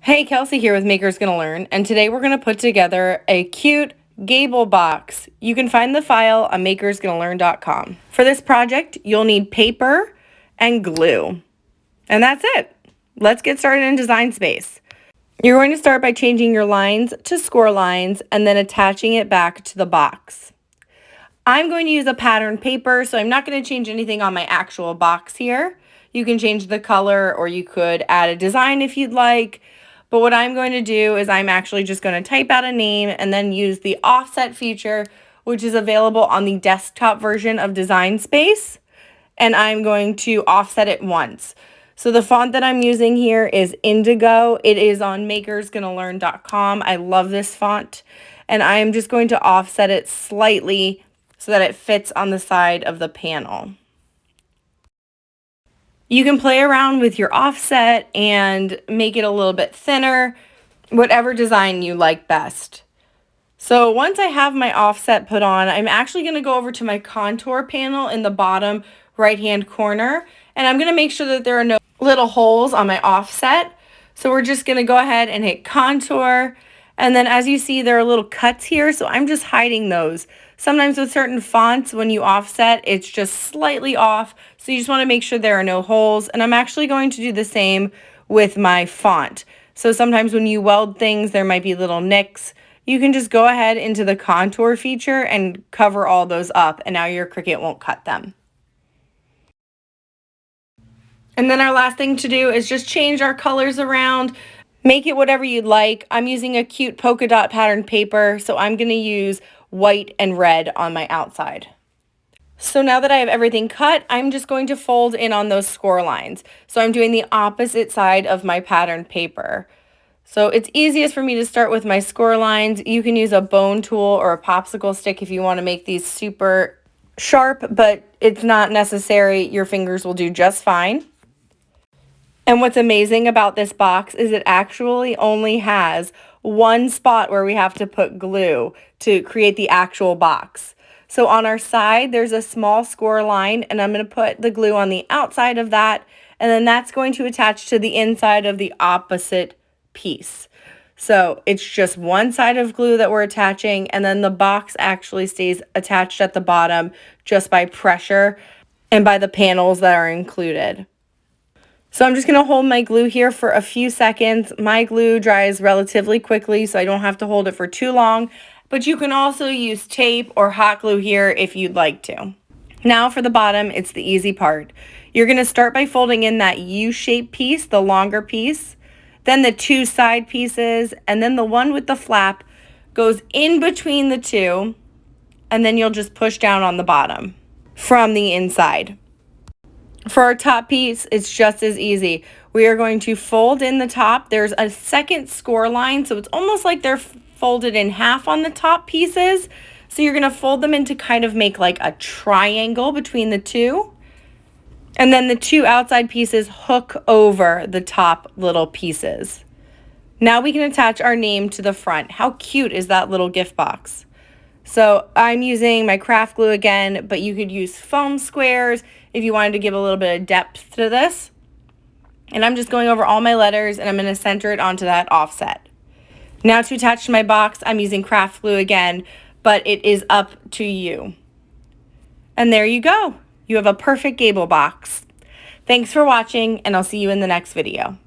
Hey, Kelsey here with Maker's Gonna Learn, and today we're going to put together a cute Gable box. You can find the file on makersgonnalearn.com. For this project, you'll need paper and glue. And that's it. Let's get started in Design Space. You're going to start by changing your lines to score lines and then attaching it back to the box. I'm going to use a pattern paper, so I'm not going to change anything on my actual box here. You can change the color or you could add a design if you'd like. But what I'm going to do is I'm actually just going to type out a name and then use the offset feature, which is available on the desktop version of Design Space. And I'm going to offset it once. So the font that I'm using here is Indigo. It is on makersgonnalearn.com. I love this font. And I am just going to offset it slightly so that it fits on the side of the panel. You can play around with your offset and make it a little bit thinner, whatever design you like best. So once I have my offset put on, I'm actually going to go over to my contour panel in the bottom right-hand corner, and I'm going to make sure that there are no little holes on my offset. So we're just going to go ahead and hit contour, and then as you see, there are little cuts here, so I'm just hiding those. Sometimes with certain fonts, when you offset, it's just slightly off, so you just want to make sure there are no holes, and I'm actually going to do the same with my font. So sometimes when you weld things, there might be little nicks. You can just go ahead into the contour feature and cover all those up, and now your Cricut won't cut them. And then our last thing to do is just change our colors around. Make it whatever you'd like. I'm using a cute polka dot pattern paper, so I'm going to use white and red on my outside. So now that I have everything cut, I'm just going to fold in on those score lines. So I'm doing the opposite side of my pattern paper. So it's easiest for me to start with my score lines. You can use a bone tool or a popsicle stick if you want to make these super sharp, but it's not necessary. Your fingers will do just fine. And what's amazing about this box is it actually only has one spot where we have to put glue to create the actual box. So on our side, there's a small score line, and I'm going to put the glue on the outside of that, and then that's going to attach to the inside of the opposite piece. So it's just one side of glue that we're attaching, and then the box actually stays attached at the bottom just by pressure and by the panels that are included. So I'm just going to hold my glue here for a few seconds. My glue dries relatively quickly, so I don't have to hold it for too long. But you can also use tape or hot glue here if you'd like to. Now for the bottom, it's the easy part. You're going to start by folding in that U-shaped piece, the longer piece, then the two side pieces, and then the one with the flap goes in between the two, and then you'll just push down on the bottom from the inside. For our top piece, it's just as easy. We are going to fold in the top. There's a second score line, so it's almost like they're folded in half on the top pieces. So you're going to fold them in to kind of make like a triangle between the two. And then the two outside pieces hook over the top little pieces. Now we can attach our name to the front. How cute is that little gift box? So I'm using my craft glue again, but you could use foam squares if you wanted to give a little bit of depth to this. And I'm just going over all my letters, and I'm going to center it onto that offset. Now to attach to my box, I'm using craft glue again, but it is up to you. And there you go. You have a perfect Gable box. Thanks for watching, and I'll see you in the next video.